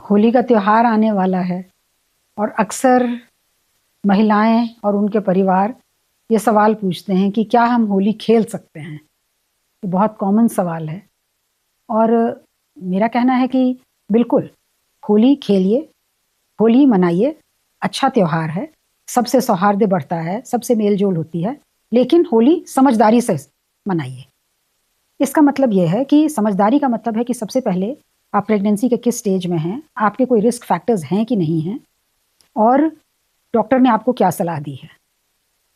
होली का त्योहार आने वाला है और अक्सर महिलाएं और उनके परिवार ये सवाल पूछते हैं कि क्या हम होली खेल सकते हैं। ये बहुत कॉमन सवाल है और मेरा कहना है कि बिल्कुल होली खेलिए, होली मनाइए, अच्छा त्योहार है, सबसे सौहार्द बढ़ता है, सबसे मेल-जोल होती है, लेकिन होली समझदारी से मनाइए। इसका मतलब ये है कि समझदारी का मतलब है कि सबसे पहले आप प्रेगनेंसी के किस स्टेज में हैं, आपके कोई रिस्क फैक्टर्स हैं कि नहीं हैं और डॉक्टर ने आपको क्या सलाह दी है।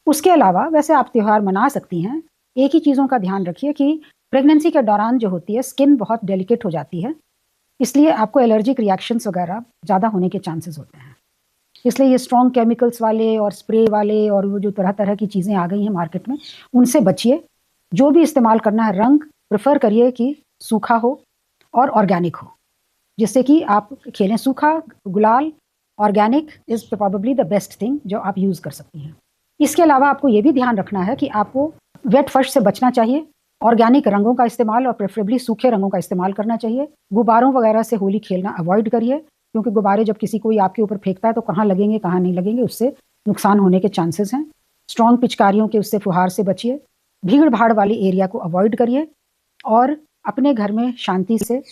उसके अलावा वैसे आप त्योहार मना सकती हैं, एक ही चीज़ों का ध्यान रखिए कि प्रेगनेंसी के दौरान जो होती है स्किन बहुत डेलिकेट हो जाती है, इसलिए आपको एलर्जिक रिएक्शंस वगैरह ज़्यादा होने के चांसेस होते हैं। इसलिए ये स्ट्रॉन्ग केमिकल्स वाले और स्प्रे वाले और वो जो तरह-तरह की चीज़ें आ गई हैं मार्केट में, उनसे बचिए। जो भी इस्तेमाल करना है रंग प्रेफ़र करिए कि सूखा हो और ऑर्गेनिक हो, जिससे कि आप खेलें। सूखा गुलाल organic is probably the best thing जो आप यूज़ कर सकती हैं। इसके अलावा आपको ये भी ध्यान रखना है कि आपको वेट फर्श से बचना चाहिए, ऑर्गेनिक रंगों का इस्तेमाल और प्रेफ़रेबली सूखे रंगों का इस्तेमाल करना चाहिए। गुब्बारों वगैरह से होली खेलना अवॉइड करिए, क्योंकि गुब्बारे जब किसी कोई आपके ऊपर फेंकता है तो कहाँ लगेंगे, कहाँ नहीं लगेंगे, उससे नुकसान होने के चांसेस हैं। स्ट्रॉन्ग पिचकारियों के उससे फुहार से बचिए, भीड़-भाड़ वाली एरिया को अवॉइड करिए और अपने घर में शांति से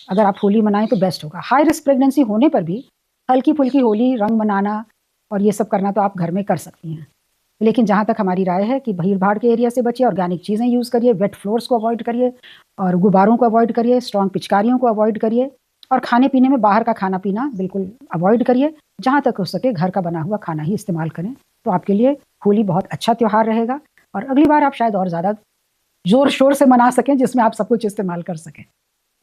अगर आप होली मनाएँ तो बेस्ट होगा। हाई रिस्क प्रेगनेंसी होने पर भी हल्की-फुल्की होली, रंग मनाना और ये सब करना तो आप घर में कर सकती हैं। लेकिन जहाँ तक हमारी राय है कि भीड़-भाड़ के एरिया से बचिए, ऑर्गेनिक चीज़ें यूज़ करिए, वेट फ्लोर्स को अवॉइड करिए और गुब्बारों को अवॉइड करिए, स्ट्रॉन्ग पिचकारियों को अवॉइड करिए और खाने-पीने में बाहर का खाना-पीना बिल्कुल अवॉइड करिए। जहाँ तक हो सके घर का बना हुआ खाना ही इस्तेमाल करें, तो आपके लिए होली बहुत अच्छा त्योहार रहेगा और अगली बार आप शायद और ज़्यादा ज़ोर-शोर से मना सकें, जिसमें आप सब कुछ इस्तेमाल कर सकें।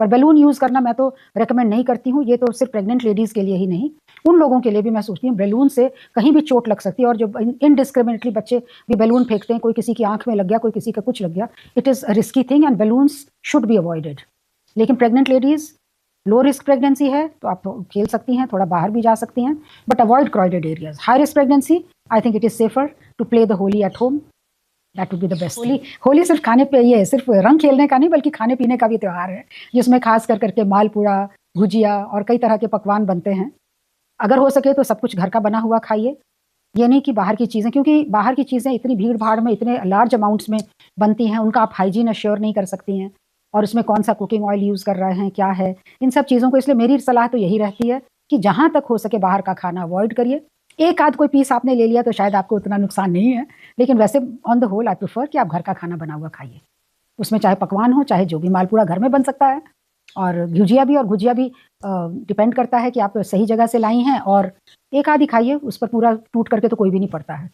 पर बैलून यूज़ करना मैं तो रिकमेंड नहीं करती हूँ, ये तो सिर्फ़ प्रेग्नेंट लेडीज़ के लिए ही नहीं, उन लोगों के लिए भी मैं सोचती हूँ बैलून से कहीं भी चोट लग सकती है और जो इनडिस्क्रिमिनेटली बच्चे भी बैलून फेंकते हैं, कोई किसी की आँख में लग गया, कोई किसी का कुछ लग गया, it is a risky thing and balloons should be avoided. लेकिन pregnant ladies, low risk pregnancy है, तो आप तो खेल सकती हैं, थोड़ा बाहर भी जा सकती हैं, but avoid crowded areas. High risk pregnancy, I think it is safer to play the Holi at home, that would be the best. Holi Holi सिर्फ खाने पे ये सिर्फ रंग खेलने का नहीं बल्कि खाने-पीने का भी त्योहार है, जिसमें खास कर करके मालपुड़ा, गुजिया और कई तरह के पकवान बनते हैं। अगर हो सके तो सब कुछ घर का बना हुआ खाइए, ये नहीं कि बाहर की चीज़ें, क्योंकि बाहर की चीज़ें इतनी भीड़-भाड़ में इतने लार्ज अमाउंट्स में बनती हैं, उनका आप हाइजीन एश्योर नहीं कर सकती हैं और उसमें कौन-सा कुकिंग ऑयल यूज़ कर रहे हैं, क्या है, इन सब चीज़ों को। इसलिए मेरी सलाह तो यही रहती है कि जहाँ तक हो सके बाहर का खाना अवॉइड करिए। एक आध कोई पीस आपने ले लिया तो शायद आपको उतना नुकसान नहीं है, लेकिन वैसे on the whole I prefer कि आप घर का खाना बना हुआ खाइए। उसमें चाहे पकवान हो, चाहे जो भी, मालपुड़ा घर में बन सकता है और गुजिया भी, और गुजिया भी डिपेंड करता है कि आप सही जगह से लाई हैं और एक आध ही खाइए, उस पर पूरा टूट करके तो कोई भी नहीं पड़ता है।